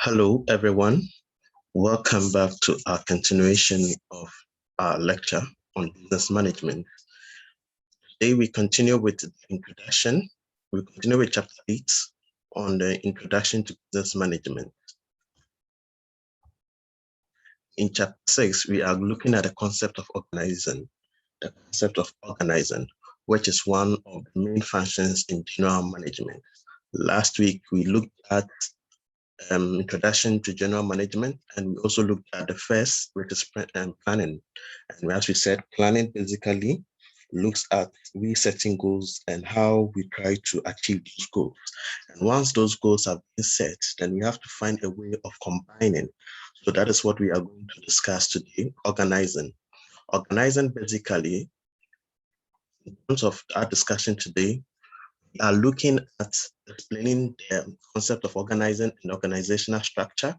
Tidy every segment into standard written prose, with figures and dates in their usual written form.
Hello, everyone. Welcome back to our continuation of our lecture on business management. Today, we continue with the introduction. We continue with chapter 8 on the introduction to business management. In chapter 6, we are looking at the concept of organizing, which is one of the main functions in general management. Last week, we looked at introduction to general management, and we also looked at the first, which is planning. And as we said, planning basically looks at we setting goals and how we try to achieve those goals. And once those goals have been set, then we have to find a way of combining. So that is what we are going to discuss today, organizing. Organizing basically, in terms of our discussion today, we are looking at explaining the concept of organizing and organizational structure,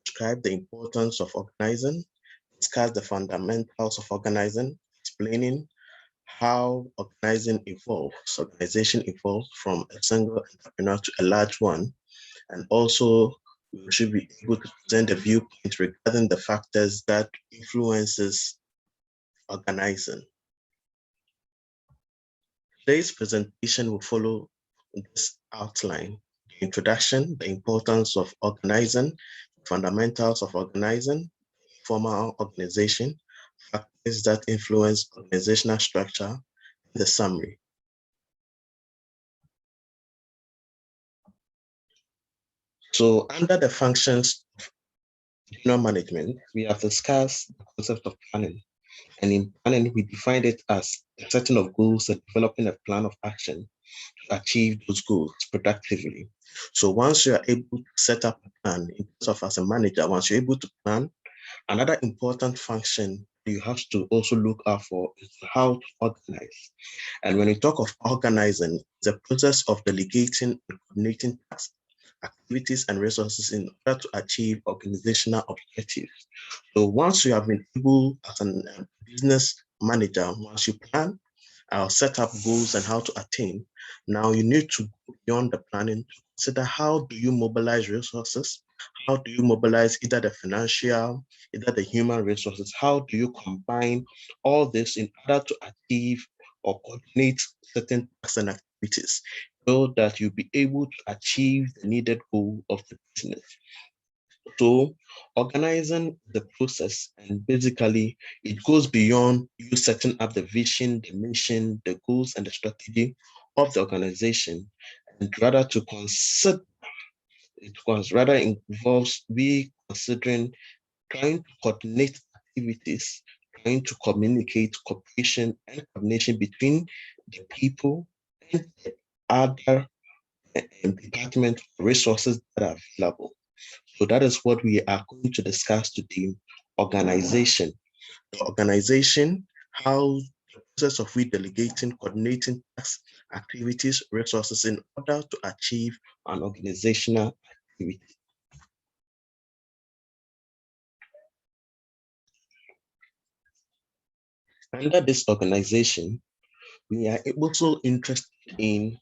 describe the importance of organizing, discuss the fundamentals of organizing, explaining how organization evolves from a single entrepreneur to a large one, and also we should be able to present a viewpoint regarding the factors that influences organizing. Today's presentation will follow this outline: the introduction, the importance of organizing, fundamentals of organizing, formal organization, factors that influence organizational structure, and the summary. So under the functions of general management, we have discussed the concept of planning. And in planning, we defined it as the setting of goals and developing a plan of action to achieve those goals productively. So once you are able to set up a plan, in terms of as a manager, once you're able to plan, another important function you have to also look out for is how to organize. And when we talk of organizing, the process of delegating and coordinating tasks, activities, and resources in order to achieve organizational objectives. So once you have been able, as a business manager, once you plan, set up goals and how to attain, now you need to go beyond the planning to consider how do you mobilize resources, how do you mobilize either the financial, either the human resources, how do you combine all this in order to achieve or coordinate certain tasks and activities so that you'll be able to achieve the needed goal of the business. So organizing the process, and basically it goes beyond you setting up the vision, the mission, the goals, and the strategy of the organization, and rather to consider it was rather involves we considering trying to coordinate activities, trying to communicate cooperation and coordination between the people and the other department resources that are available. So that is what we are going to discuss today, organization. The organization, how the process of we delegating, coordinating tasks, activities, resources in order to achieve an organizational activity. Under this organization, we are also interested in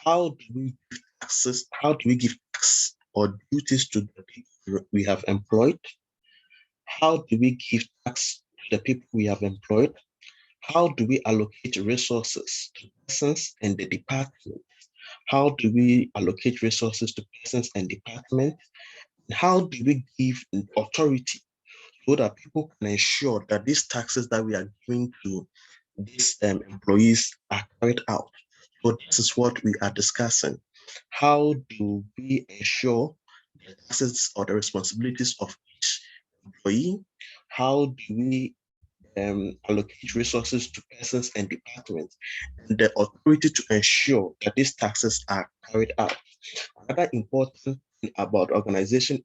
how do we give taxes, how do we give tax or duties to the people we have employed? How do we give tax to the people we have employed? How do we allocate resources to persons and the department? How do we allocate resources to persons and departments? How do we give authority so that people can ensure that these taxes that we are giving to these employees are carried out? So this is what we are discussing. How do we ensure the taxes or the responsibilities of each employee? How do we allocate resources to persons and departments, and the authority to ensure that these taxes are carried out? Another important thing about organization,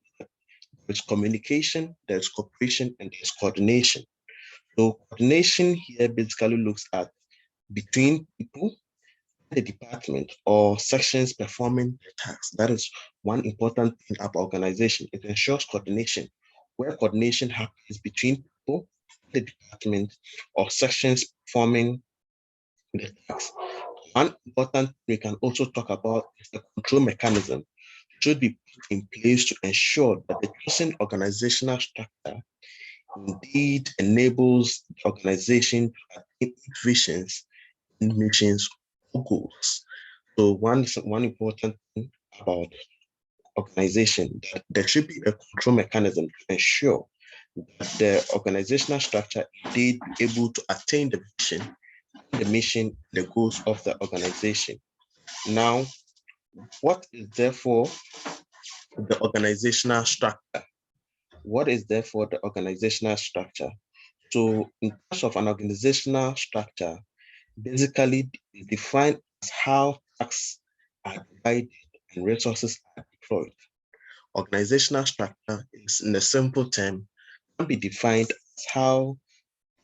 there's communication, there's cooperation, and there's coordination. So coordination here basically looks at between people, the department or sections performing the tasks. That is one important thing about organization. It ensures coordination, where coordination happens between people, the department, or sections performing the tasks. One important we can also talk about is the control mechanism. should be put in place to ensure that the chosen organizational structure indeed enables the organization to attain its visions and missions or goals. So one important thing about organization that there should be a control mechanism to ensure that the organizational structure indeed be able to attain the mission, the goals of the organization. Now, what is therefore the organizational structure? What is therefore the organizational structure? So, in terms of an organizational structure, basically is defined as how tasks are divided and resources are deployed. Organizational structure is, in a simple term, can be defined as how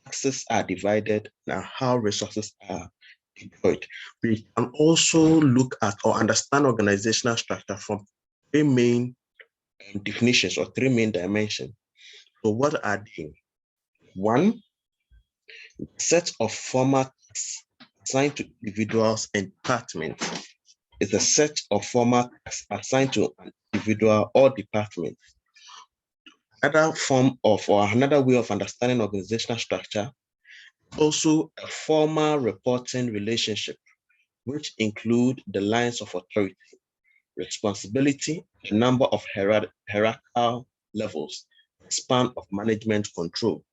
tasks are divided and how resources are deployed. We can also look at or understand organizational structure from three main definitions or three main dimensions. So what are they? One, set of formal tasks assigned to individuals and departments is a set of formal tasks assigned to an individual or department. Another form of or another way of understanding organizational structure, also a formal reporting relationship, which include the lines of authority, responsibility, the number of hierarchical levels, the span of management control.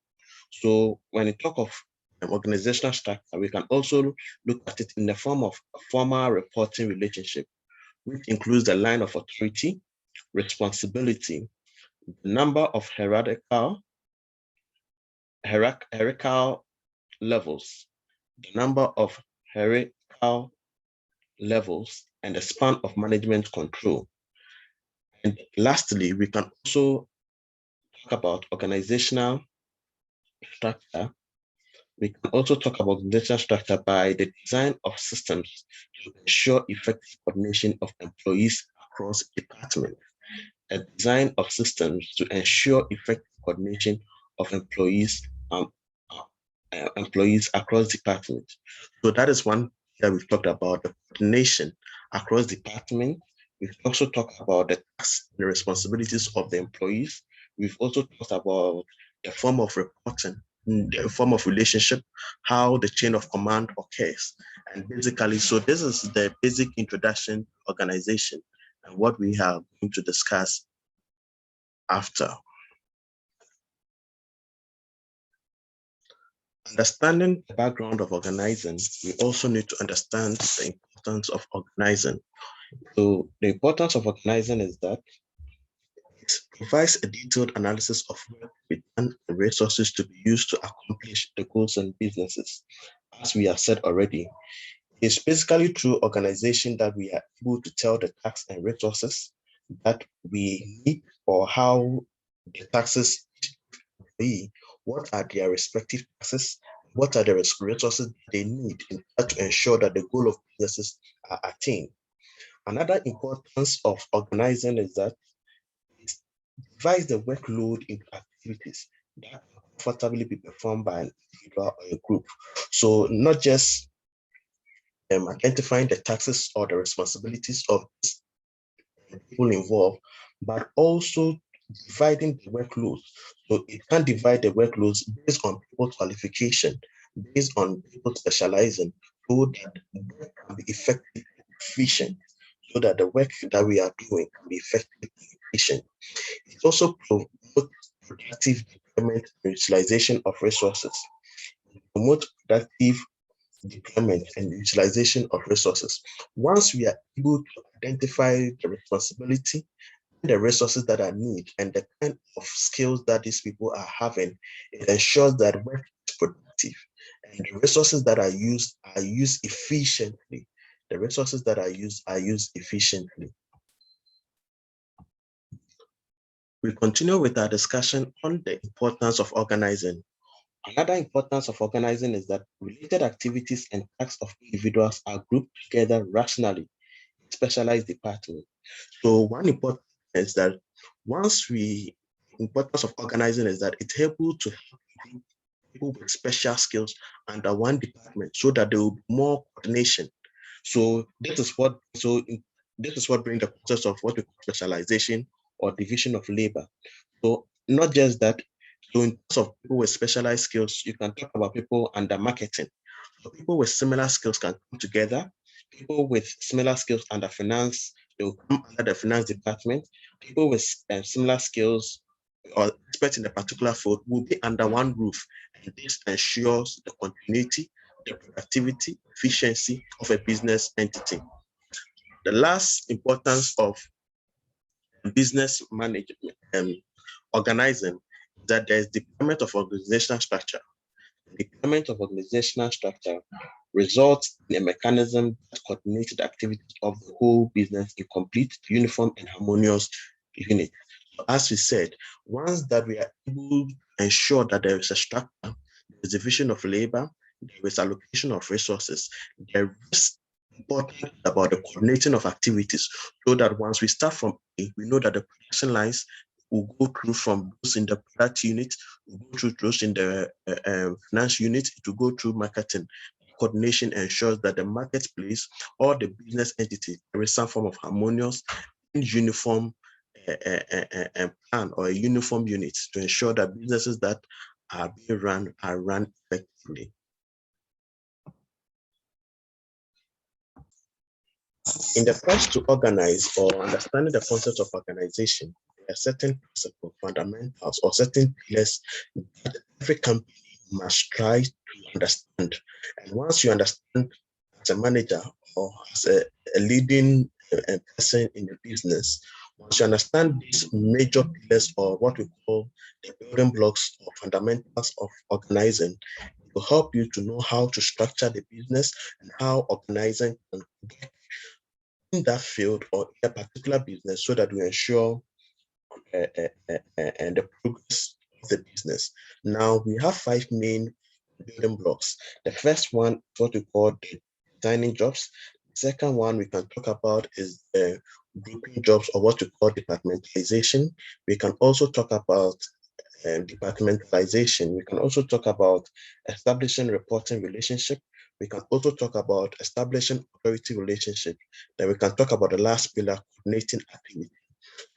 So when we talk of organizational structure, we can also look at it in the form of a formal reporting relationship, which includes the line of authority, responsibility, the number of hierarchical levels, the number of hierarchical levels, and the span of management control. And lastly, we can also talk about organizational structure. We can also talk about organizational structure by the design of systems to ensure effective coordination of employees across departments. A design of systems to ensure effective coordination of employees across departments. So that is one that we've talked about, the coordination across departments. We've also talked about the tasks and the responsibilities of the employees. We've also talked about the form of reporting, the form of relationship, how the chain of command occurs. And basically, so this is the basic introduction to organization and what we are going to discuss after. Understanding the background of organizing, we also need to understand the importance of organizing. So the importance of organizing is that it provides a detailed analysis of work to be done and resources to be used to accomplish the goals and businesses. As we have said already, it's basically through organization that we are able to tell the tasks and resources that we need or how the taxes be, what are their respective taxes, what are the resources they need in order to ensure that the goal of businesses are attained. Another importance of organizing is that it divides the workload into activities that can comfortably be performed by an individual or a group. So not just identifying the taxes or the responsibilities of people involved, but also dividing the workloads. So it can divide the workloads based on people's qualification, based on people specializing, so that the work can be effective and efficient, so that the work that we are doing can be effective and efficient. It also promotes productive deployment and utilization of resources, promote productive deployment and utilization of resources. Once we are able to identify the responsibility and the resources that are needed and the kind of skills that these people are having, it ensures that work is productive and the resources that are used efficiently. The resources that are used efficiently. We continue with our discussion on the importance of organizing. Another importance of organizing is that related activities and tasks of individuals are grouped together rationally in specialized departments. So one important is that importance of organizing is that it's able to help group people with special skills under one department so that there will be more coordination. So this is what this is what brings the process of what we call specialization or division of labor. So not just that, so in terms of people with specialized skills, you can talk about people under marketing. So people with similar skills can come together. People with similar skills under finance, they will come under the finance department. People with similar skills or experts in a particular field will be under one roof. And this ensures the continuity, the productivity, efficiency of a business entity. The last importance of business management and organizing that there's deployment of organizational structure. The deployment of organizational structure results in a mechanism that coordinates the activities of the whole business in complete, uniform, and harmonious unit. So as we said, once that we are able to ensure that there is a structure, there is division of labor, there is allocation of resources, there is important about the coordinating of activities so that once we start from A, we know that the production lines will go through from those in the product unit, will go through those in the finance unit, to go through marketing. Coordination ensures that the marketplace or the business entity, there is some form of harmonious and uniform plan or a uniform unit to ensure that businesses that are being run are run effectively. In the quest to organize or understanding the concept of organization, there are certain principles, fundamentals, or certain pillars that every company must try to understand. And once you understand as a manager or as a leading person in the business, once you understand these major pillars or what we call the building blocks or fundamentals of organizing, it will help you to know how to structure the business and how organizing can get in that field or in a particular business so that we ensure and the progress of the business. Now we have five main building blocks. The first one is what we call the designing jobs. The second one we can talk about is the grouping jobs or what we call departmentalization. We can also talk about departmentalization. We can also talk about establishing reporting relationship. We can also talk about establishing authority relationship. Then we can talk about the last pillar, coordinating activity.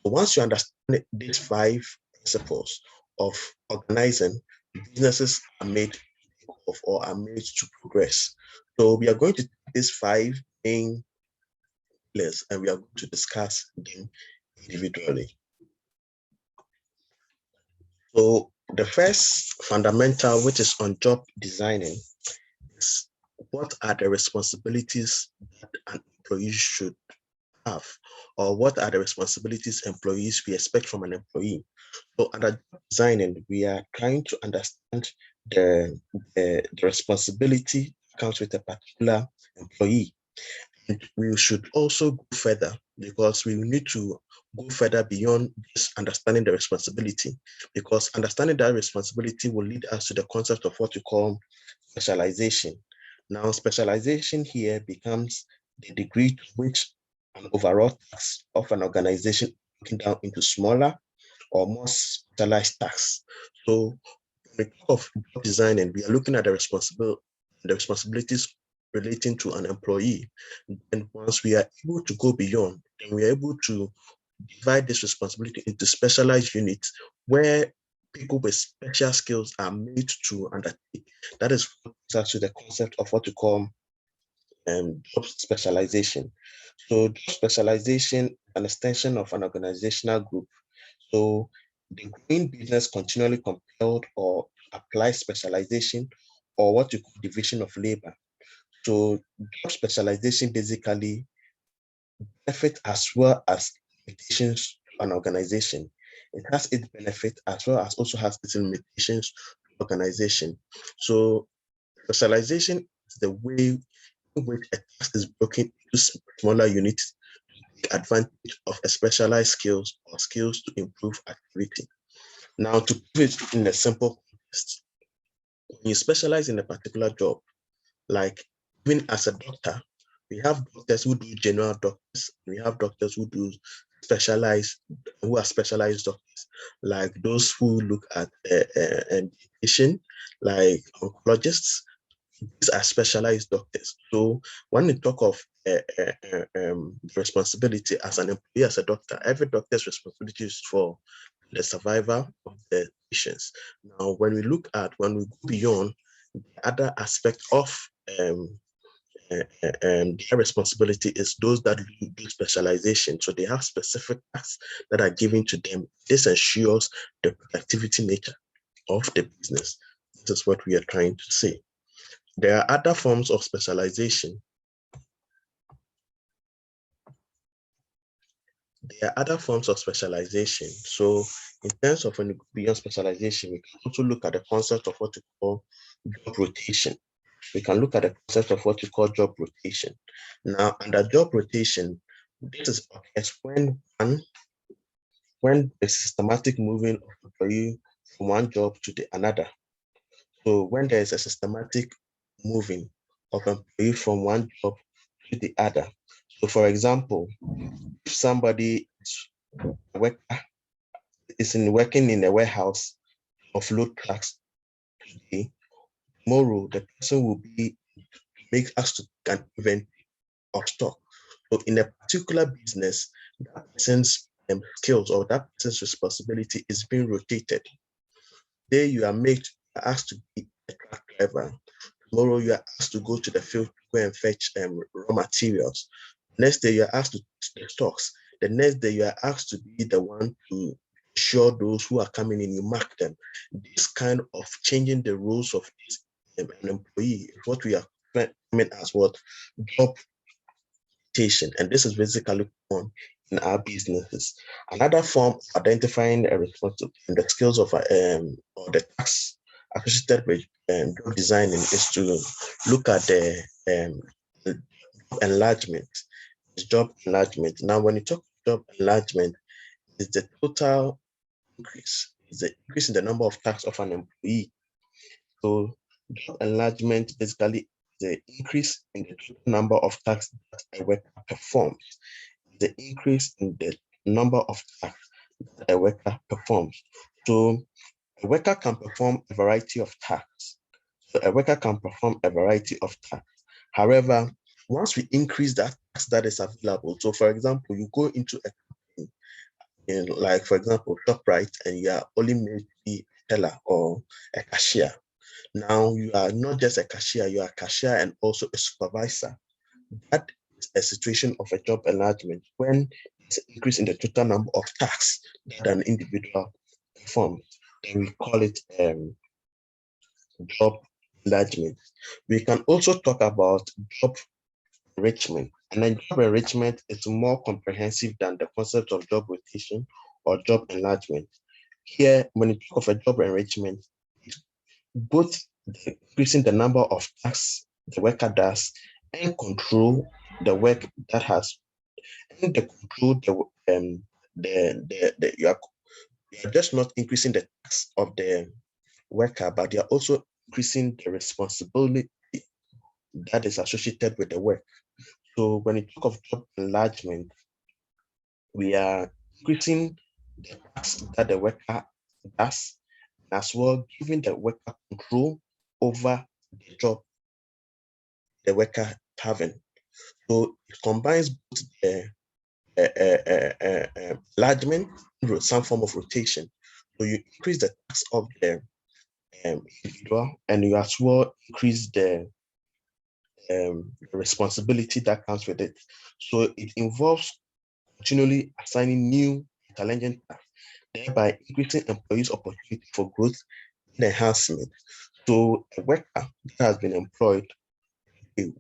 So once you understand these five principles of organizing, businesses are made of or are made to progress. So we are going to take these five main pillars and we are going to discuss them individually. So the first fundamental, which is on job designing, is what are the responsibilities that an employee should have, or what are the responsibilities employees we expect from an employee. So under job designing, we are trying to understand the responsibility that comes with a particular employee. And we should also go further because we need to go further beyond just understanding the responsibility, because understanding that responsibility will lead us to the concept of what we call specialization. Now, specialization here becomes the degree to which an overall task of an organization is broken down into smaller or more specialized tasks. So when we talk of job designing, we are looking at the responsibilities relating to an employee. And once we are able to go beyond, then we are able to divide this responsibility into specialized units where people with special skills are made to undertake. That is actually the concept of what we call job specialization. So job specialization, an extension of an organizational group. So the growing business continually compelled or apply specialization or what you call division of labor. So job specialization basically benefit as well as limitations to an organization. It has its benefit as well as also has its limitations to organization. So specialization is the way in which a task is broken into smaller units to take advantage of a specialized skills or skills to improve activity. Now, to put it in a simple context, when you specialize in a particular job, like even as a doctor, we have doctors who do general doctors, we have doctors who do specialized, who are specialized doctors, like those who look at patient, like oncologists, these are specialized doctors. So when we talk of responsibility as an employee, as a doctor, every doctor's responsibility is for the survival of the patients. Now, when we go beyond the other aspect of their responsibility is those that do specialization. So they have specific tasks that are given to them. This ensures the productivity nature of the business. This is what we are trying to say. There are other forms of specialization. There are other forms of specialization. So in terms of when we go beyond specialization, we can also look at the concept of what we call job rotation. We can look at the concept of what we call job rotation. Now, under job rotation, this is when the systematic moving of employee from one job to the another. So when there is a systematic moving of employee from one job to the other. So for example, if somebody is working in a warehouse of load trucks today, tomorrow the person will be make us to an event of stock. So in a particular business, that person's skills or that person's responsibility is being rotated. Today you are asked to be a truck driver. Tomorrow you are asked to go to the field to go and fetch raw materials. Next day you are asked to the stocks. The next day you are asked to be the one to ensure those who are coming in, you mark them. This kind of changing the roles of an employee is what we are meant as what job rotation, and this is basically on in our businesses. Another form of identifying a responsibility and the skills of or the tasks associated with job designing is to look at the enlargement. It's job enlargement. Now, when you talk job enlargement, it's the total increase. It's the increase in the number of tasks of an employee. So job enlargement basically the increase in the total number of tasks that a worker performs, the increase in the number of tasks that a worker performs. So a worker can perform a variety of tasks. So a worker can perform a variety of tasks. However, once we increase that task that is available, so for example, you go into a company, like for example, ShopRite, and you are only made to be a teller or a cashier. Now you are not just a cashier, you are a cashier and also a supervisor. That is a situation of a job enlargement when there's an increase in the total number of tasks that an individual performs. Then we call it job enlargement. We can also talk about job enrichment. And then job enrichment is more comprehensive than the concept of job rotation or job enlargement. Here, when you talk of a job enrichment, both increasing the number of tasks the worker does and control the work that has and the control the you are just not increasing the tasks of the worker, but you are also increasing the responsibility that is associated with the work. So when you talk of job enlargement, we are increasing the tasks that the worker does, as well giving the worker control over the job the worker having. So it combines both the enlargement and some form of rotation. So you increase the task of the individual, and you as well increase the responsibility that comes with it. So it involves continually assigning new challenging tasks, thereby increasing employees' opportunity for growth and enhancement. So a worker that has been employed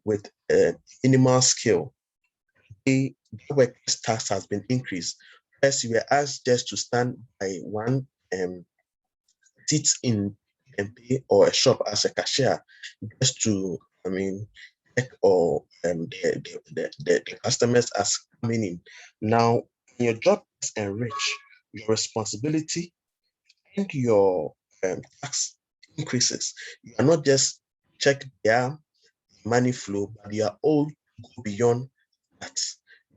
with a minimal skill, the worker's task has been increased. First, you were asked just to stand by one sit in a pay or a shop as a cashier, just to, check or the customers as coming in. Now, your job is enriched, your responsibility and your tax increases. You are not just check their money flow, but you are all go beyond that.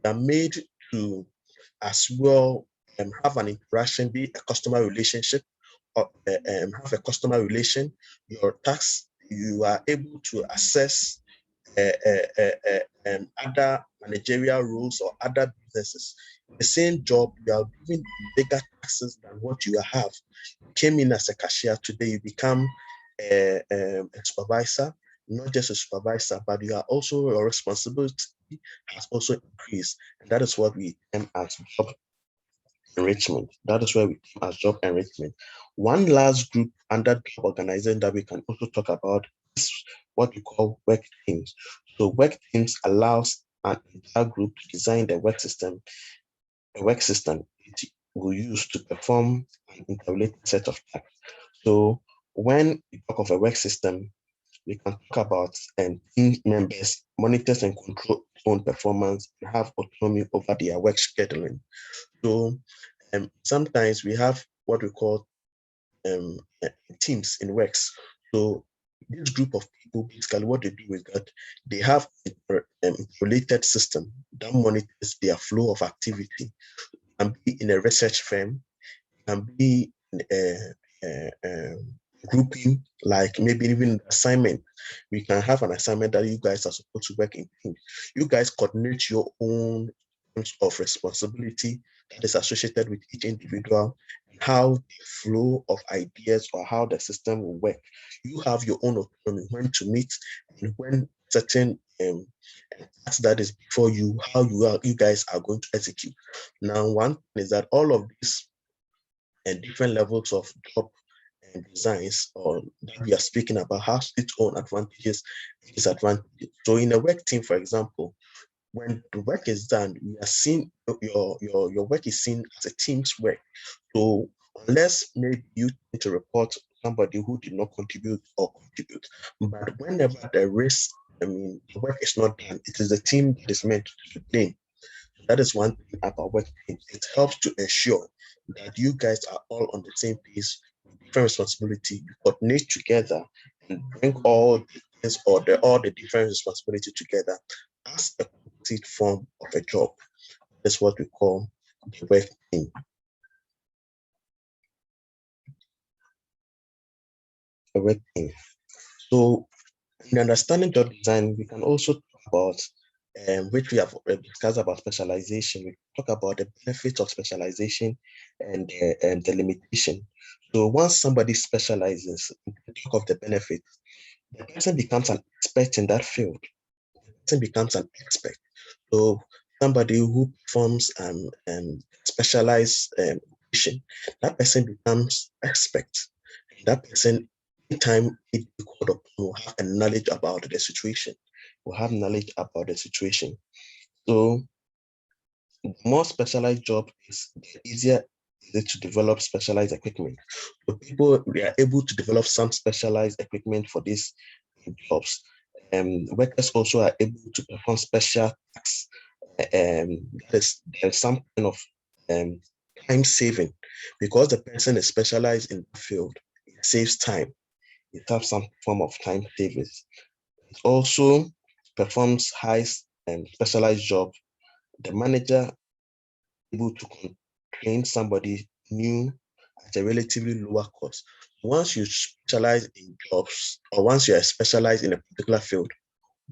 You are made to as well have an interaction, be a customer relationship, or have a customer relation. Your tax you are able to assess other managerial roles or other businesses. The same job, you are given bigger taxes than what you have. You came in as a cashier, today you become a supervisor, not just a supervisor, but you are also, your responsibility has also increased. And that is what we term as job enrichment. That is where we term as job enrichment. One last group under job organizing that we can also talk about is what we call work teams. So work teams allows an entire group to design the work system, a work system it will use to perform an interrelated set of tasks. So when we talk of a work system, we can talk about team members monitors and control own performance and have autonomy over their work scheduling. So sometimes we have what we call um, teams in works. So this group of people, basically what they do is that they have a related system that monitors their flow of activity, and be in a research firm, can be a grouping, like maybe even assignment. We can have an assignment that you guys are supposed to work in teams. You guys coordinate your own terms of responsibility that is associated with each individual, and how the flow of ideas or how the system will work. You have your own autonomy when to meet and when certain tasks that is before you, how you guys are going to execute. Now, one thing is that all of these and different levels of job and designs or that we are speaking about has its own advantages and disadvantages. So in a work team, for example, when the work is done, we are seeing your work is seen as a team's work. So unless maybe you need to report somebody who did not contribute or contribute, but whenever there is, I mean, the work is not done, it is the team that is meant to blame. That is one thing about work teams. It helps to ensure that you guys are all on the same page with different responsibility. You coordinate together and bring all the things or all the different responsibility together as a complete form of a job. That's what we call the work team. A work team. So in understanding job design, we can also talk about which we have already discussed about specialization. We talk about the benefits of specialization and the limitation. So once somebody specializes, we talk of the benefits. The person becomes an expert in that field. The person becomes an expert. So somebody who performs specialized operation, that person becomes expert. That person, anytime it be called upon, will have a knowledge about the situation. Will have knowledge about the situation. So the more specialized job is, the easier is it to develop specialized equipment. So people, we are able to develop some specialized equipment for these jobs. Workers also are able to perform special tasks. There's some kind of time saving because the person is specialized in the field. It saves time. It has some form of time savings. It also performs high specialized job. The manager able to train somebody new at a relatively lower cost. Once you specialize in jobs, or once you are specialized in a particular field,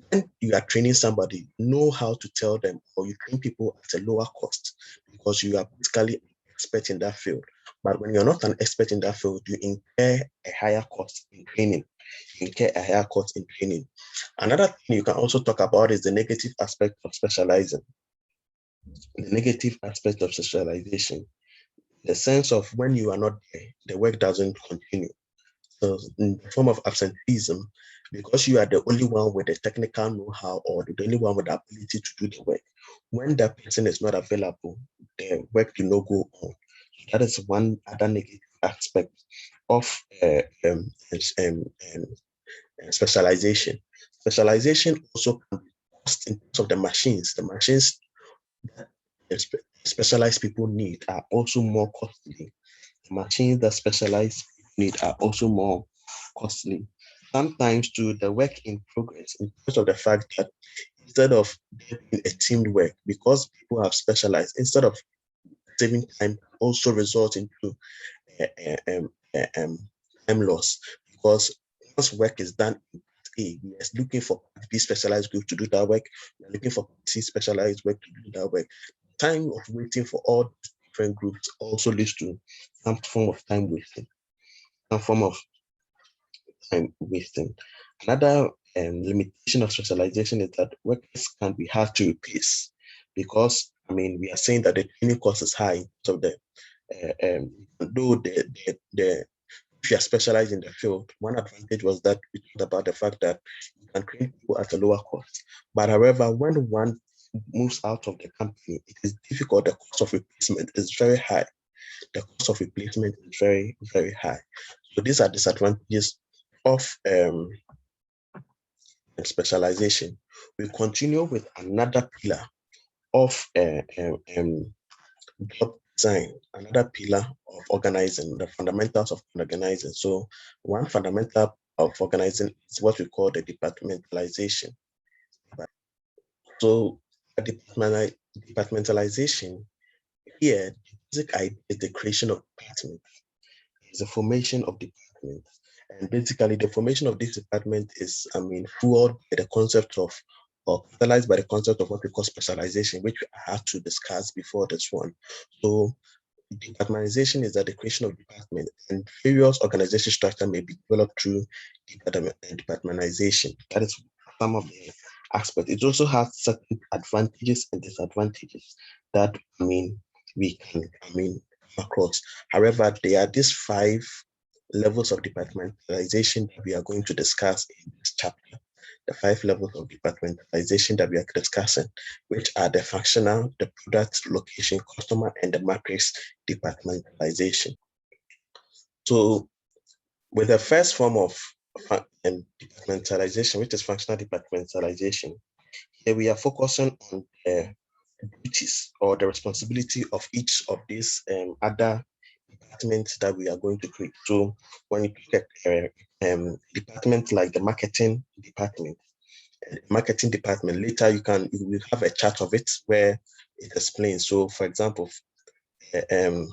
when you are training somebody, know how to tell them, or you train people at a lower cost because you are basically an expert in that field. But when you're not an expert in that field, you incur a higher cost in training. You incur a higher cost in training. Another thing you can also talk about is the negative aspect of specializing. The negative aspect of specialization, the sense of when you are not there, the work doesn't continue. So in the form of absenteeism, because you are the only one with the technical know-how or the only one with the ability to do the work, when that person is not available, the work will not go on. That is one other negative aspect of um, um, specialization. Specialization also can be cost in terms of the machines. The machines that specialized people need are also more costly. The machines that specialized people need are also more costly. Sometimes too, the work in progress, in terms of the fact that instead of there being a teamed work, because people have specialized, instead of saving time, also result into uh, uh, um, uh, um, time loss. Because once work is done in part A, we are looking for part B specialized group to do that work. We are looking for part C specialized work to do that work. Time of waiting for all different groups also leads to some form of time wasting. Some form of time wasting. Another limitation of specialization is that workers can be hard to replace because, I mean, we are saying that the training cost is high. So though if you are specialized in the field, one advantage was that we talked about the fact that you can train people at a lower cost. But however, when one moves out of the company, it is difficult. The cost of replacement is very high. The cost of replacement is very, very high. So these are disadvantages of specialization. We continue with another pillar of job design, another pillar of organizing, the fundamentals of organizing. So one fundamental of organizing is what we call the departmentalization. So departmentalization, here, the basic idea is the creation of departments. It's the formation of departments. And basically, the formation of this department is, I mean, fueled by the concept of, or catalyzed by the concept of what we call specialization, which I had to discuss before this one. So departmentalization is that the creation of department, and various organization structure may be developed through departmentalization. That is some of the aspects. It also has certain advantages and disadvantages that, I mean, we can, I mean, come across. However, there are these 5 levels of departmentalization that we are going to discuss in this chapter. The 5 levels of departmentalization that we are discussing, which are the functional, the product, location, customer, and the matrix departmentalization. So with the first form of departmentalization, which is functional departmentalization, here we are focusing on the duties or the responsibility of each of these other departments that we are going to create. So when you look at departments like the marketing department, later you will have a chart of it where it explains. So for example, the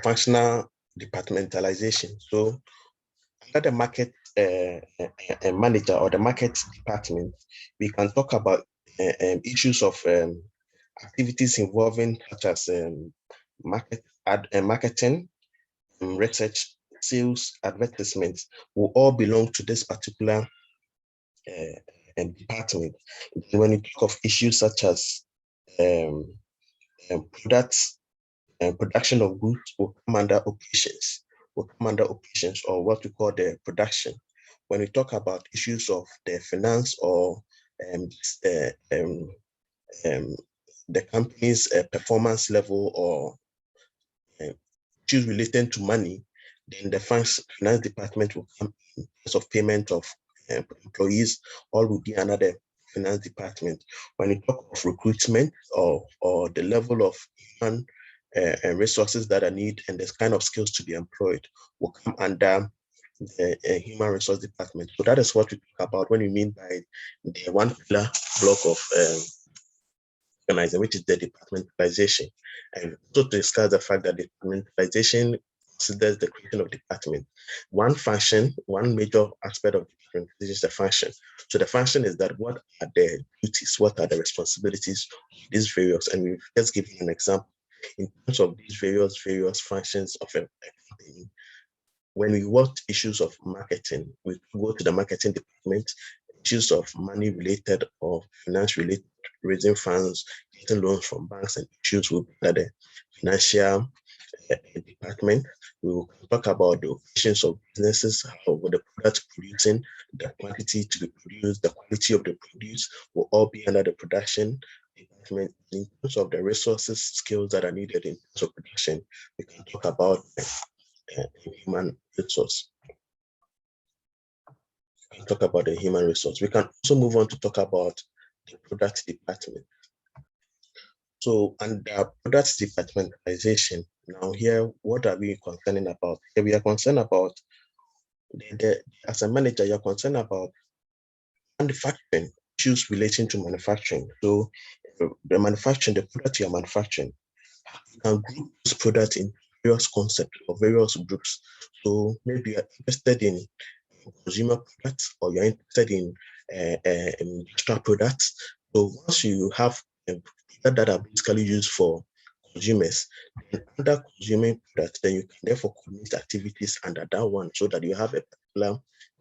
functional departmentalization. So under the market manager or the market department, we can talk about issues of activities involving such as marketing, research, sales, advertisements will all belong to this particular department. When you talk of issues such as products and production of goods will come under operations, or what we call the production. When we talk about issues of the finance or um, the company's performance level or issues related to money, then the finance department will come in terms of payment of employees, all will be another finance department. When you talk of recruitment or the level of human resources that are needed and the kind of skills to be employed will come under the human resource department. So that is what we talk about when we mean by the one pillar block of organizing, which is the departmentalization. And also to discuss the fact that departmentalization considers the creation of department. One function, one major aspect of departmentalization is the function. So the function is that what are the duties, what are the responsibilities of these various, and we've just given an example in terms of these various functions of a company. When we watch issues of marketing, we go to the marketing department, issues of money related or finance related, raising funds, getting loans from banks, and issues will be at the financial department. We will talk about the operations of businesses, how the products producing, the quantity to be produced, the quality of the produce will all be under the production department. In terms of the resources, skills that are needed in terms of production, we can talk about human resource. We can talk about the human resource. We can also move on to talk about the product department. So under product departmentalization, now here, what are we concerning about? Here we are concerned about, as a manager, you're concerned about manufacturing, issues relating to manufacturing. So the manufacturing, the product you're manufacturing, you can group this product in various concepts or various groups. So maybe you're interested in consumer products or you're interested in industrial products. So once you have that are basically used for consumers, and under consuming products, then you can therefore commit activities under that one so that you have a particular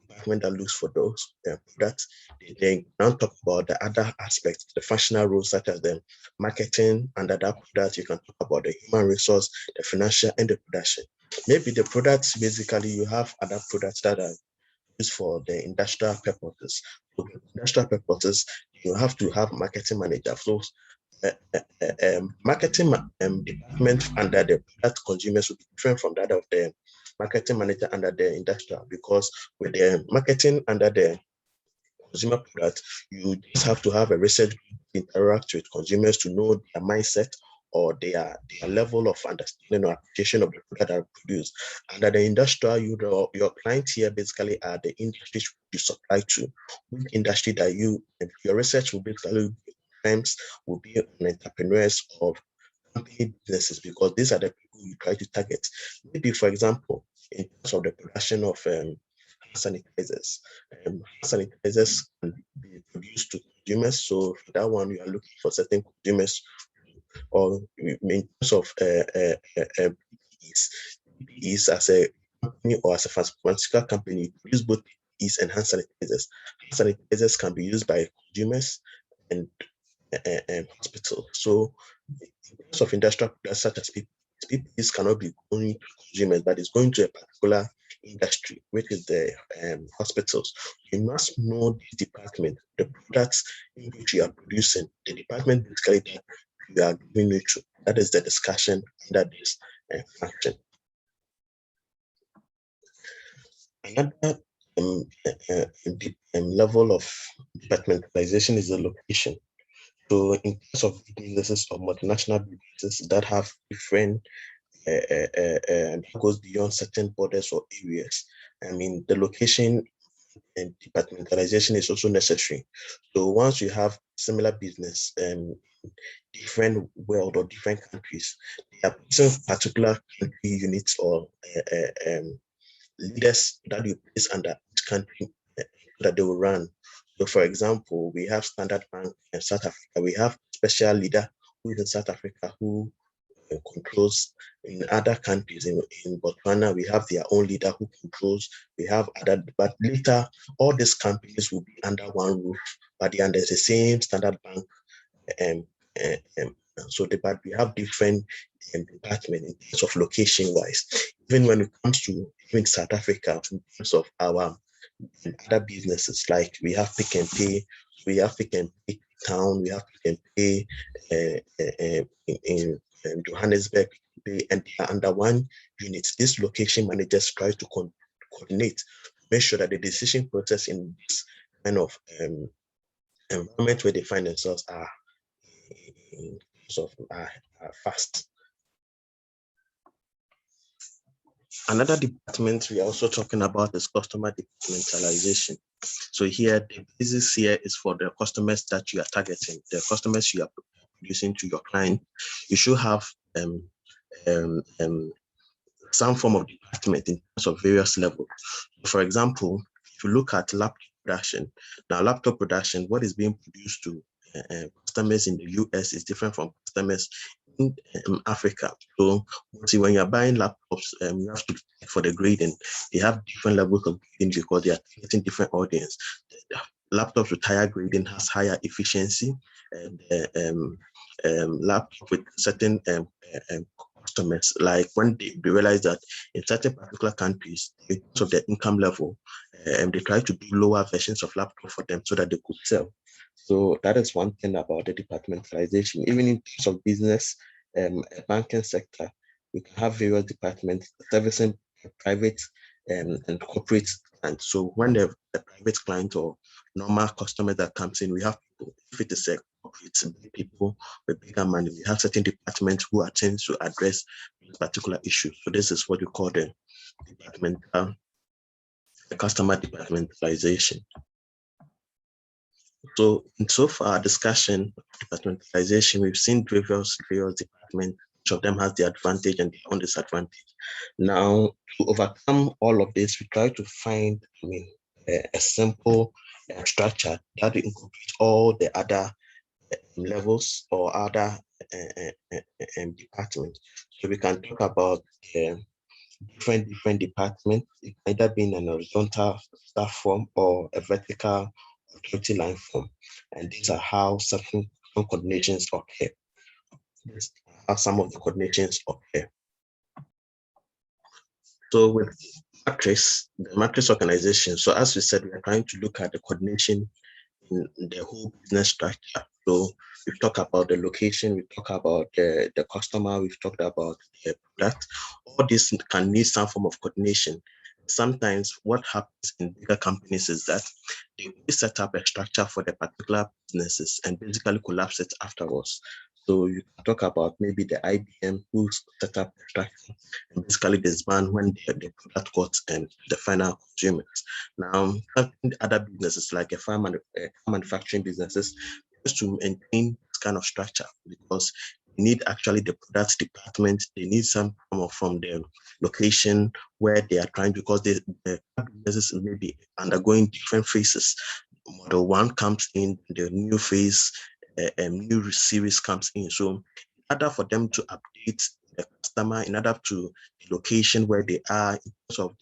department that looks for those products. Then now talk about the other aspects, the functional roles such as the marketing under that product. You can talk about the human resource, the financial, and the production. Maybe the products, basically, you have other products that are used for the industrial purposes. For industrial purposes, you have to have marketing manager. So marketing department under the product consumers will be different from that of the marketing manager under the industrial, because with the marketing under the consumer product, you just have to have a research group interact with consumers to know their mindset or their level of understanding or appreciation of the product that are produced. Under the industrial, your clients here basically are the industries you supply to, which industry that your research will basically firms will be on entrepreneurs or company businesses, because these are the people you try to target. Maybe, for example, in terms of the production of hand sanitizers. Hand sanitizers can be produced to consumers. So for that one, you are looking for certain consumers, or in terms of PPEs as a company or as a pharmaceutical company, produce both PPEs and hand sanitizers. Hand sanitizers can be used by consumers and hospital. So in terms of industrial products such as PPEs cannot be going to consumers, but it's going to a particular industry, which is the hospitals. You must know the department, the products in which you are producing, the department basically that you are giving it to. That is the discussion under this function. Another level of departmentalization is the location. So in terms of businesses or multinational businesses that have different that goes beyond certain borders or areas, I mean, the location and departmentalization is also necessary. So once you have similar business, different world or different countries, there are some particular country units or leaders that you place under each country that they will run. So, for example, we have Standard Bank in South Africa. We have special leader who is in South Africa who controls in other countries. In Botswana, we have their own leader who controls. We have other, but later all these companies will be under one roof, but they are under the same Standard Bank. But we have different departments in terms of location wise. Even when it comes to even South Africa, in terms of our other businesses, like we have Pick and Pay, we have Pick and Pay Town, we have Pick and Pay in Johannesburg, and they are under one unit. These location managers try to coordinate, make sure that the decision process in this kind of environment where they find themselves are fast. Another department we are also talking about is customer departmentalization. So here, the basis here is for the customers that you are targeting, the customers you are producing to your client. You should have some form of department in terms of various levels. For example, if you look at laptop production, now laptop production, what is being produced to customers in the US is different from customers in Africa. So see, when you're buying laptops, you have to check for the grading. They have different levels of grading because they are targeting different audience. Laptops with higher grading has higher efficiency, and laptop with certain customers, like when they realize that in certain particular countries, because of their income level, they try to do lower versions of laptop for them so that they could sell. So that is one thing about the departmentalization. Even in terms of business, banking sector, we can have various departments servicing private and corporate clients. So when the private client or normal customer that comes in, we have people. If it is a corporate, people with bigger money, we have certain departments who attend to address particular issues. So this is what you call the customer departmentalization. So far, discussion of departmentalization, we've seen various departments. Each of them has the advantage and the own disadvantage. Now, to overcome all of this, we try to find, a simple structure that incorporates all the other levels or other departments. So we can talk about different departments, it can either be in an horizontal staff form or a vertical authority line form. And these are how some coordinations occur. These are how some of the coordinations occur. So with the matrix organization, so as we said, we are trying to look at the coordination in the whole business structure. So we've talked about the location, we've talked about the customer, we've talked about the product. All this can need some form of coordination. Sometimes what happens in bigger companies is that they set up a structure for the particular businesses and basically collapse it afterwards. So you can talk about maybe the IBM who set up the structure and basically disband when the product got the final consumers. Now, other businesses like a car manufacturing businesses just to maintain this kind of structure because they need actually the product department. They need some from the location where they are trying because the businesses may be undergoing different phases. Model 1 comes in, the new phase, a new series comes in. So in order for them to update the customer, in order to the location where they are, in terms of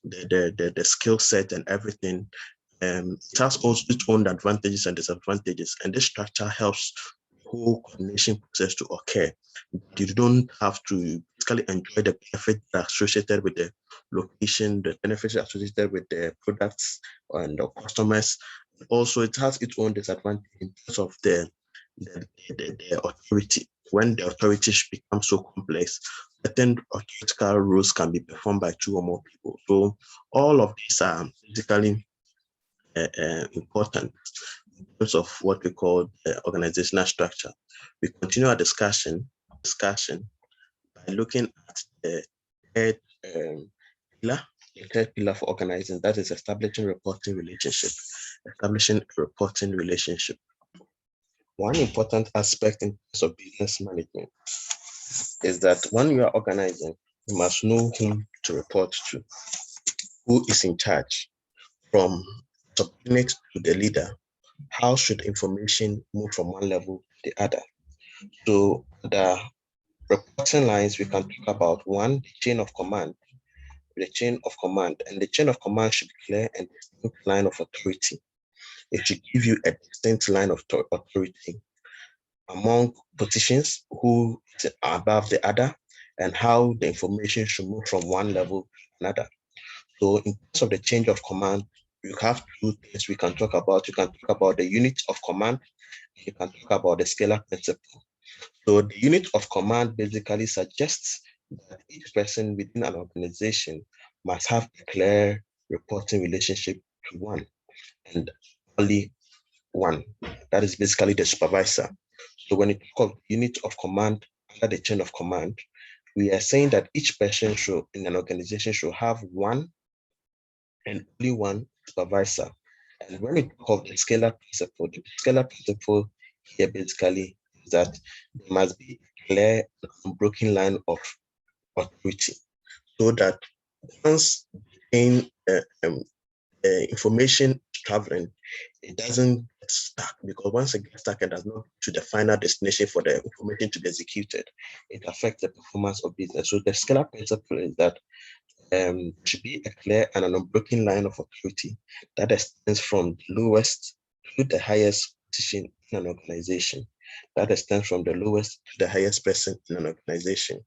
the skill set and everything, it has also its own advantages and disadvantages. And this structure helps the whole coordination process to occur. You don't have to basically enjoy the benefits associated with the location, the benefits associated with the products and the customers. Also, it has its own disadvantage in terms of the authority. When the authority becomes so complex, certain authoritative roles can be performed by 2 or more people. So all of these are basically important in terms of what we call organizational structure. We continue our discussion by looking at the third pillar, the third pillar for organizing, that is establishing reporting relationship. Establishing a reporting relationship. One important aspect in terms of business management is that when you are organizing, you must know whom to report to, who is in charge, from subordinate to the leader. How should information move from one level to the other? So the reporting lines, we can talk about one, the chain of command, and the chain of command should be clear and distinct line of authority. It should give you a distinct line of authority among positions who is above the other and how the information should move from one level to another. So in terms of the change of command, you have 2 things we can talk about. You can talk about the unit of command. You can talk about the scalar principle. So the unit of command basically suggests that each person within an organization must have a clear reporting relationship to one and only one. That is basically the supervisor. So when you talk of unit of command under the chain of command, we are saying that each person should in an organization should have one and only one supervisor. And when we talk of the scalar principle here basically is that there must be a clear, unbroken line of authority so that once in information is traveling, it doesn't get stuck because once it gets stuck, it does not to the final destination for the information to be executed. It affects the performance of business. So the scalar principle is that should be a clear and an unbroken line of authority that extends from the lowest to the highest position in an organization. That extends from the lowest to the highest person in an organization.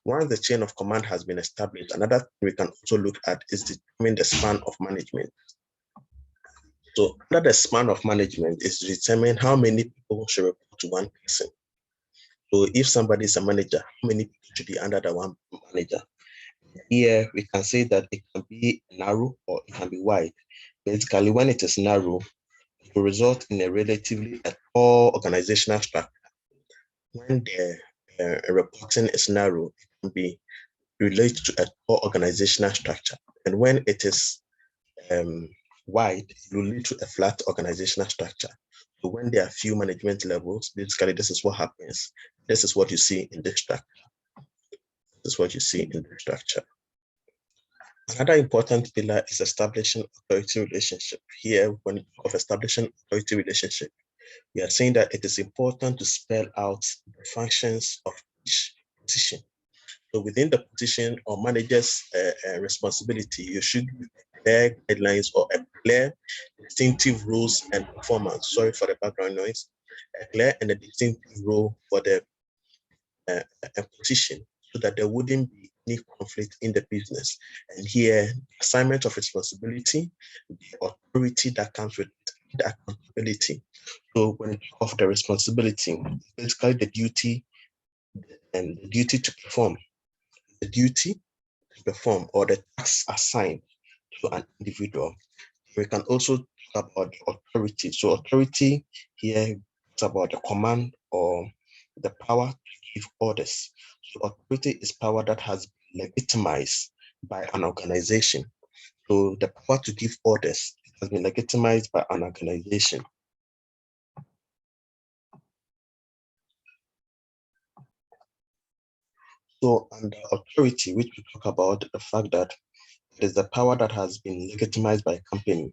Once the chain of command has been established, another thing we can also look at is determining the span of management. So under the span of management is to determine how many people should report to one person. So if somebody is a manager, how many people should be under the one manager? Here we can say that it can be narrow or it can be wide. Basically, when it is narrow, it will result in a relatively poor organizational structure. When the reporting is narrow, it can be related to a poor organizational structure. And when it is wide, it will lead to a flat organizational structure. So when there are few management levels, basically this is what happens. This is what you see in this structure. This is what you see in the structure. Another important pillar is establishing authority relationship. Here, when we talk of establishing authority relationship, we are saying that it is important to spell out the functions of each position. So within the position or manager's responsibility, you should give clear guidelines or a clear distinctive roles and performance. Sorry for the background noise. A clear and a distinctive role for the position so that there wouldn't be any conflict in the business. And here, assignment of responsibility, the authority that comes with it, the accountability. So when you talk of the responsibility, basically the duty and the duty to perform, the duty to perform or the task assigned to an individual. We can also talk about the authority. So authority here is about the command or the power to give orders. So authority is power that has been legitimized by an organization. So the power to give orders has been legitimized by an organization. So under authority, which we talk about the fact that it is the power that has been legitimized by a company.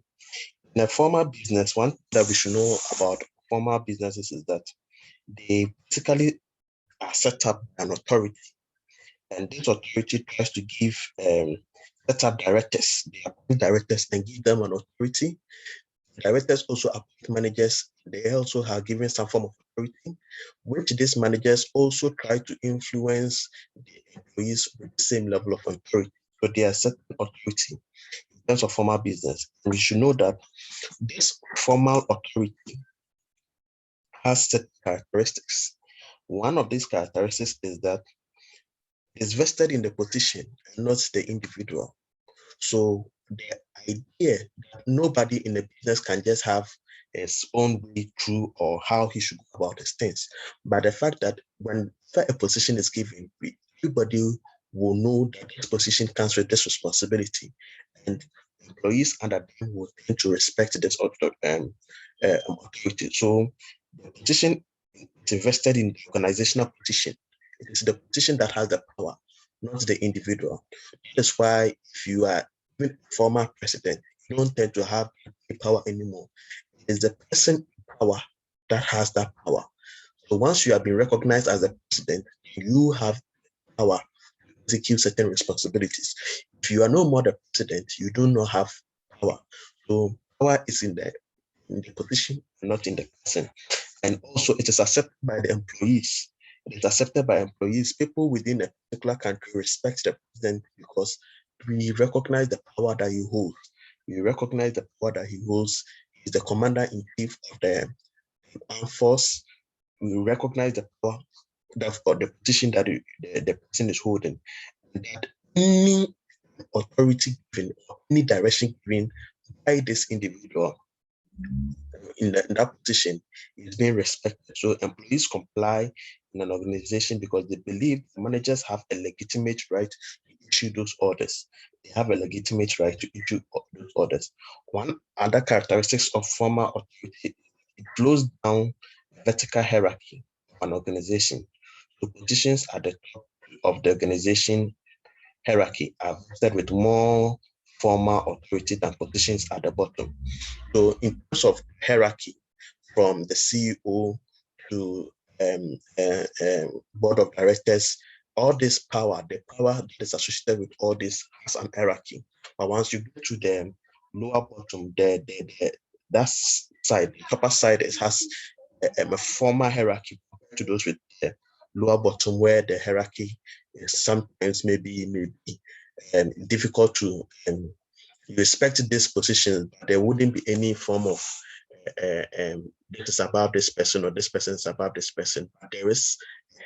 In a formal business, one that we should know about formal businesses is that they basically are set up by an authority, and this authority tries to give set up directors. They appoint directors and give them an authority. Directors also appoint managers. They also are given some form of authority, which these managers also try to influence the employees with the same level of authority. So they are certain authority in terms of formal business. And we should know that this formal authority has certain characteristics. One of these characteristics is that it's vested in the position and not the individual. So the idea that nobody in the business can just have his own way through or how he should go about his things. But the fact that when a position is given, everybody will know that this position comes with this responsibility. And employees under them will tend to respect this authority. So the position is invested in the organizational position. It is the position that has the power, not the individual. That's why if you are even a former president, you don't tend to have the power anymore. It is the person in power that has that power. So once you have been recognized as a president, you have power to execute certain responsibilities. If you are no more the president, you do not have power. So power is in the position, not in the person. And also it is accepted by the employees. It is accepted by employees. People within a particular country respect the president because we recognize the power that he holds. We recognize the power that he holds. He's the commander-in-chief of the armed force. We recognize the power or the position that the person is holding. And that any authority given or any direction given by this individual in that position is being respected. So employees comply in an organization because they believe the managers have a legitimate right to issue those orders. They have a legitimate right to issue those orders. One other characteristics of formal authority, it flows down vertical hierarchy of an organization. So positions at the top of the organization hierarchy are vested with more formal authority than positions at the bottom. So in terms of hierarchy, from the CEO to board of directors, all this power, the power that is associated with all this has an hierarchy. But once you go to the lower bottom, that side, the upper side, it has a formal hierarchy compared to those with the lower bottom, where the hierarchy is sometimes maybe difficult to respect this position. There wouldn't be any form of this is above this person or this person is above this person. But there is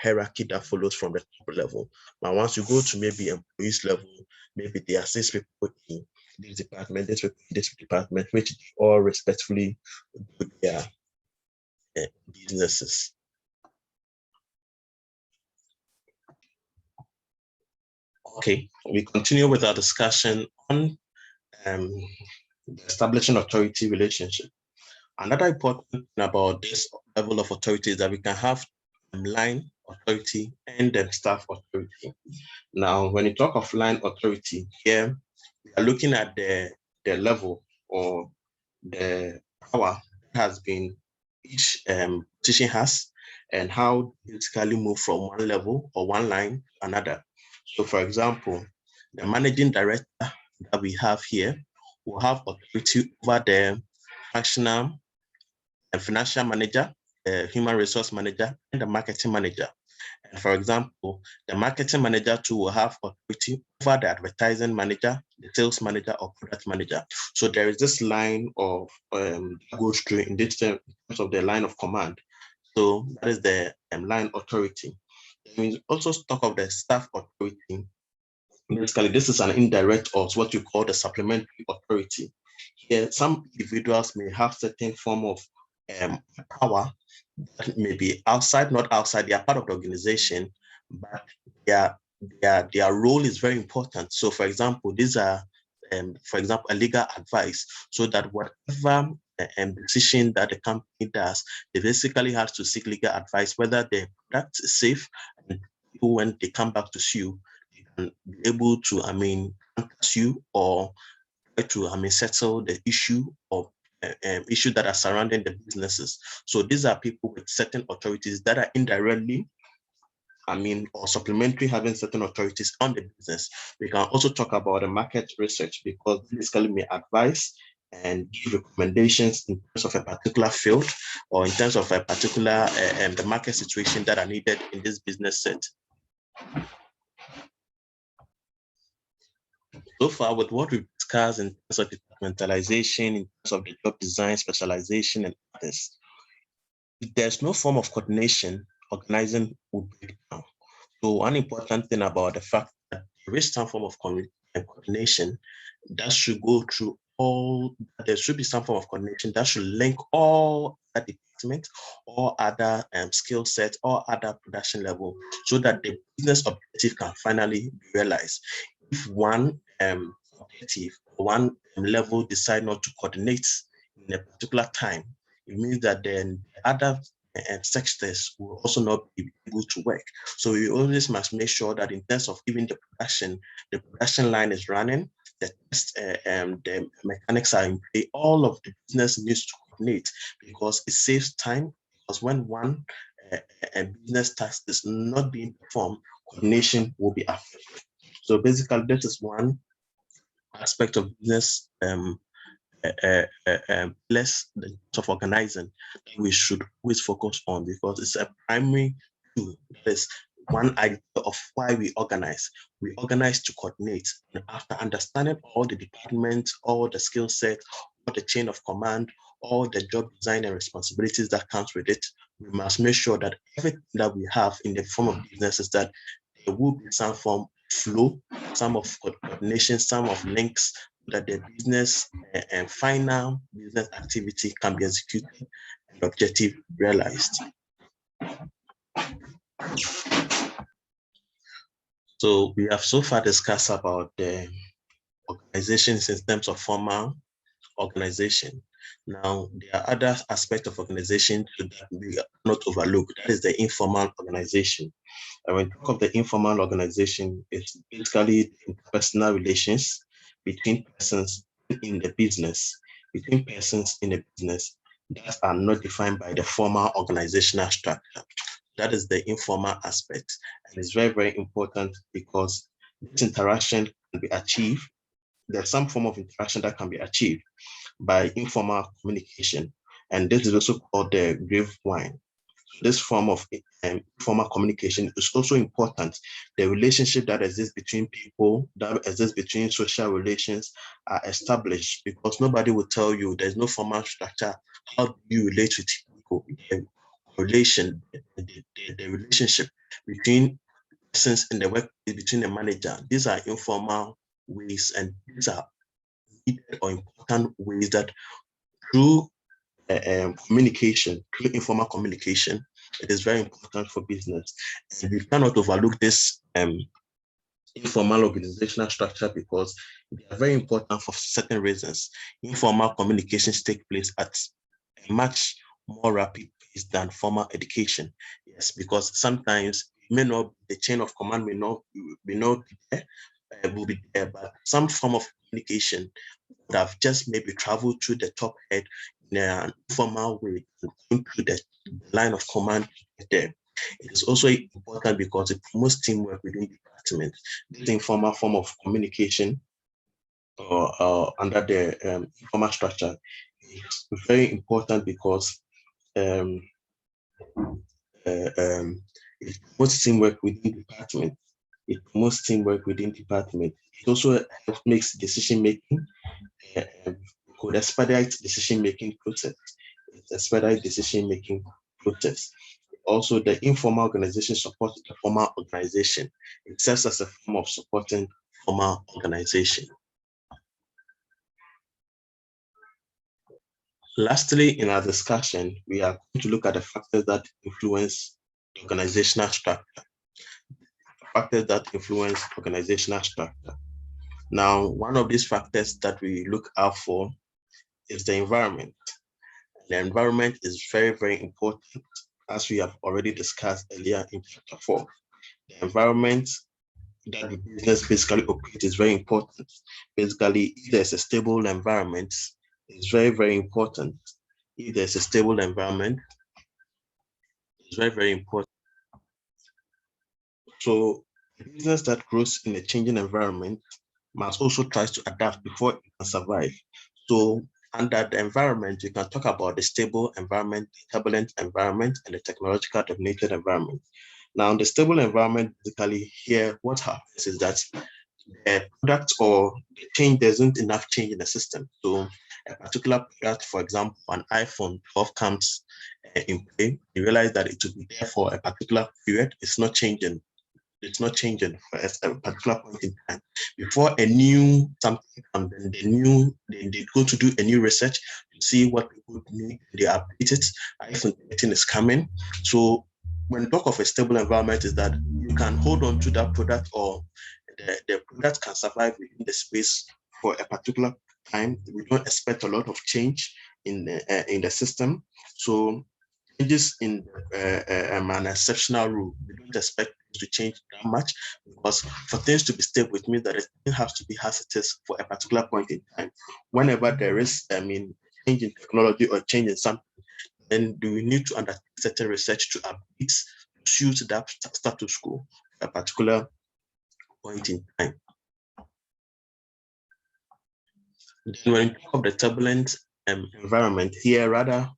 hierarchy that follows from the top level. But once you go to maybe employees level, maybe there are 6 people in this department, this department, which all respectfully do their businesses. Okay, we continue with our discussion on establishing authority relationship. Another important thing about this level of authority is that we can have line authority and then staff authority. Now, when you talk of line authority here, we are looking at the level or the power that has been each position has, and how basically move from one level or one line to another. So for example, the managing director that we have here will have authority over the functional and financial manager, the human resource manager, and the marketing manager. And for example, the marketing manager too will have authority over the advertising manager, the sales manager, or product manager. So there is this line of that goes through in terms of the line of command. So that is the line authority. We also talk of the staff authority. Basically, this is an indirect or what you call the supplementary authority. Here, some individuals may have certain form of power that may be outside, not outside, they are part of the organization, but their role is very important. So for example, these are, for example, a legal advice, so that whatever decision that the company does, they basically have to seek legal advice, whether the product is safe, and people, when they come back to sue, they can be able to, sue or try to, settle the issue or issue that are surrounding the businesses. So these are people with certain authorities that are indirectly, or supplementary, having certain authorities on the business. We can also talk about the market research, because basically may advise and give recommendations in terms of a particular field or in terms of a particular the market situation that are needed in this business set. So far, with what we've discussed in terms of departmentalization, in terms of the job design, specialization, and others, if there's no form of coordination, organizing will break down. So one important thing about the fact that there is some form of coordination that should go through all, there should be some form of coordination that should link all other departments, all other skill sets, all other production level, so that the business objective can finally be realized. If one objective, one level decide not to coordinate in a particular time, it means that then the other sectors will also not be able to work. So we always must make sure that in terms of even the production line is running, the mechanics are in play, all of the business needs to coordinate, because it saves time. Because when one business task is not being performed, coordination will be affected. So basically, this is one aspect of business less of organizing we should always focus on, because it's a primary tool. There's one idea of why we organize. We organize to coordinate, and after understanding all the departments, all the skill set, all the chain of command, all the job design and responsibilities that comes with it, we must make sure that everything that we have in the form of business is that there will be some form of flow, some of coordination, some of links, that the business and final business activity can be executed and objective realized. So we have so far discussed about the organizations in terms of formal organization. Now, there are other aspects of organization that we not overlook. That is the informal organization. And when we talk of the informal organization, it's basically interpersonal relations between persons in the business, that are not defined by the formal organizational structure. That is the informal aspect. And it's very, very important, because this interaction can be achieved. There's some form of interaction that can be achieved by informal communication. And this is also called the grapevine. This form of informal communication is also important. The relationship that exists between people, that exists between social relations, are established, because nobody will tell you, there's no formal structure. How do you relate with people? The relationship between persons in the work, between the manager. These are informal ways, and these are needed or important ways that through communication, through informal communication, it is very important for business. And we cannot overlook this informal organizational structure, because they are very important for certain reasons. Informal communications take place at a much more rapid pace than formal education. Yes, because sometimes the chain of command may not be there, will be there, but some form of communication would have just maybe traveled through the top head in an informal way into the line of command there. It is also important because it promotes teamwork within the department. This informal form of communication or under the informal structure is very important because um, it promotes teamwork within the department. It promotes teamwork within the department. It also makes decision making could expedite decision making process. It expedite decision making process. Also, the informal organization supports the formal organization. It serves as a form of supporting formal organization. Lastly, in our discussion, we are going to look at the factors that influence organizational structure. Factors that influence organizational structure. Now, one of these factors that we look out for is the environment. The environment is very, very important, as we have already discussed earlier in chapter 4. The environment that the business basically operates is very important. Basically, if there's a stable environment, it's very, very important. If there's a stable environment, it's very, very important. So a business that grows in a changing environment must also try to adapt before it can survive. So under the environment, you can talk about the stable environment, the turbulent environment, and the technological dominated environment. Now, in the stable environment, basically here, what happens is that the product or the change, there isn't enough change in the system. So a particular product, for example, an iPhone 12 comes in play, you realize that it will be there for a particular period. It's not changing for a particular point in time. Before a new something comes, then they go to do a new research to see what people need. They update it. iPhone 13 is coming. So when talk of a stable environment is that you can hold on to that product or the product can survive within the space for a particular time. We don't expect a lot of change in the system. So changes in an exceptional rule. We don't expect things to change that much because for things to be stable, it means that it has to be as it is for a particular point in time. Whenever there is, change in technology or change in something, then do we need to undertake certain research to update to suit that status quo at a particular point in time. Then when you talk of the turbulent environment here, rather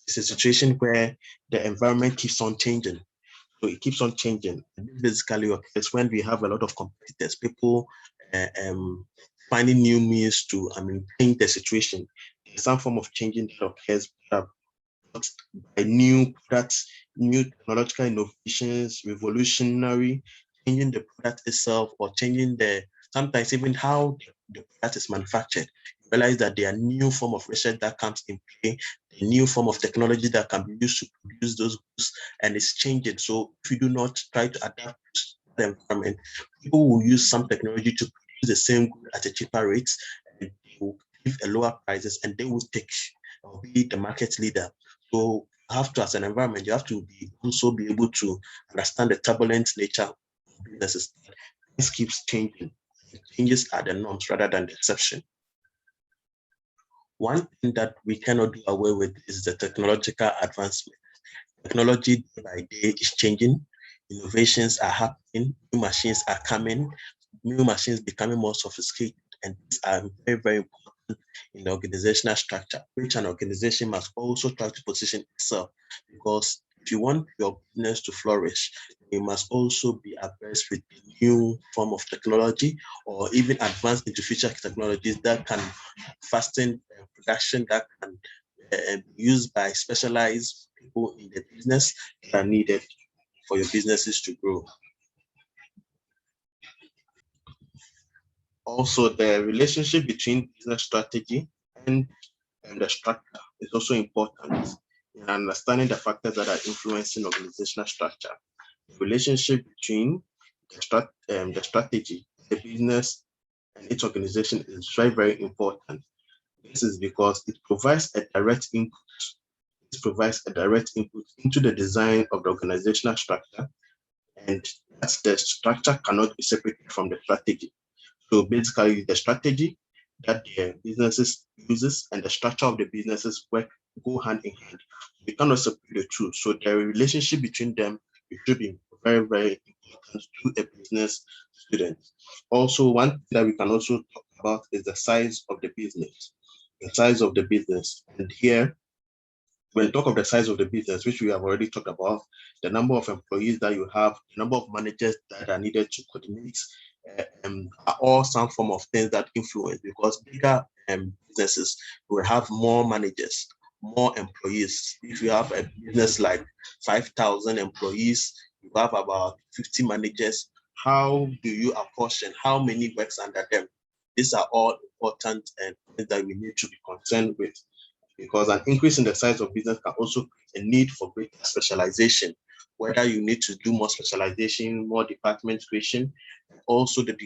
it's a situation where the environment keeps on changing. So it keeps on changing. And this basically occurs when we have a lot of competitors, people finding new means to change the situation. There's some form of changing that occurs by new products, new technological innovations, revolutionary, changing the product itself or changing sometimes even how the product is manufactured. You realize that there are new form of research that comes in play, a new form of technology that can be used to produce those goods, and it's changing. So if you do not try to adapt to the environment, people will use some technology to produce the same good at a cheaper rate, and they will give a lower prices, and they will take or be the market leader. So you have to, as an environment, you have to also be able to understand the turbulent nature of businesses. This keeps changing. Changes are the norms rather than the exception. One thing that we cannot do away with is the technological advancement. Technology day by day is changing. Innovations are happening. New machines are coming. New machines becoming more sophisticated, and these are very, very important in the organizational structure, which an organization must also try to position itself. Because if you want your business to flourish, you must also be abreast with the new form of technology or even advance into future technologies that can fasten production, that can be used by specialized people in the business that are needed for your businesses to grow. Also, the relationship between business strategy and, the structure is also important in understanding the factors that are influencing organizational structure. The relationship between the strategy, the business, and its organization is very, very important. This is because it provides a direct input. It provides a direct input into the design of the organizational structure, and that the structure cannot be separated from the strategy. So basically, the strategy that the businesses uses and the structure of the businesses go hand in hand. You cannot separate the two. So the relationship between them should be very, very important to a business student. Also, one thing that we can also talk about is the size of the business. The size of the business. And here, when you talk of the size of the business, which we have already talked about, the number of employees that you have, the number of managers that are needed to coordinate, are all some form of things that influence, because bigger businesses will have more managers, more employees. If you have a business like 5,000 employees, you have about 50 managers. How do you apportion? How many works under them? These are all important and things that we need to be concerned with, because an increase in the size of business can also create a need for greater specialization, whether you need to do more specialization, more department creation, also the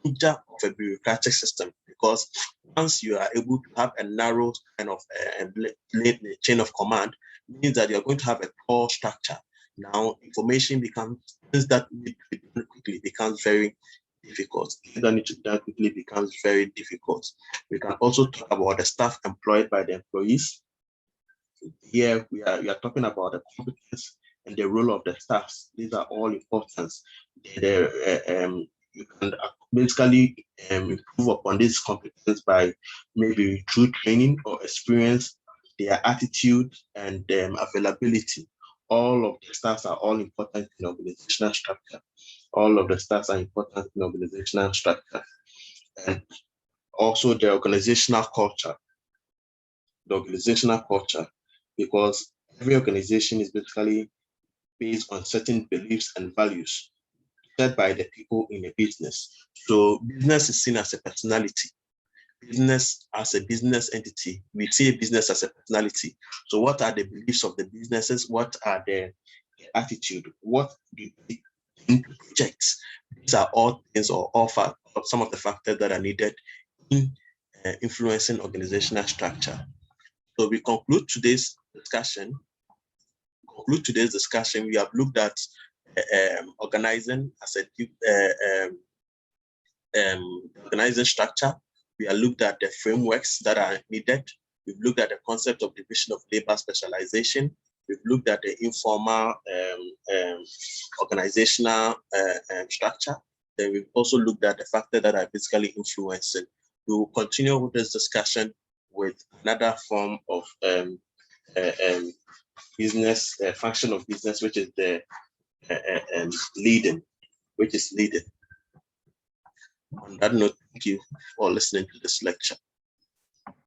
danger of a bureaucratic system, because once you are able to have a narrow kind of chain of command, means that you're going to have a core structure. Now, information becomes, things that need to be done quickly becomes very difficult. Things that need to be done quickly becomes very difficult. We can also talk about the staff employed by the employees. Here we are talking about the competence and the role of the staffs. These are all important. You can basically improve upon this competence by maybe through training or experience, their attitude and availability. All of the staffs are all important in organizational structure. All of the staffs are important in organizational structure. And also the organizational culture. The organizational culture, because every organization is basically based on certain beliefs and values set by the people in a business. So business is seen as a personality. Business as a business entity, we see a business as a personality. So what are the beliefs of the businesses? What are the attitude? What do they project? These are all things or offer some of the factors that are needed in influencing organizational structure. So we conclude today's discussion. We have looked at organizing as a organizing structure. We have looked at the frameworks that are needed. We've looked at the concept of division of labor specialization. We've looked at the informal organizational structure. Then we've also looked at the factors that are basically influencing. We will continue with this discussion with another form of business function of business, which is the leading. On that note, thank you for listening to this lecture.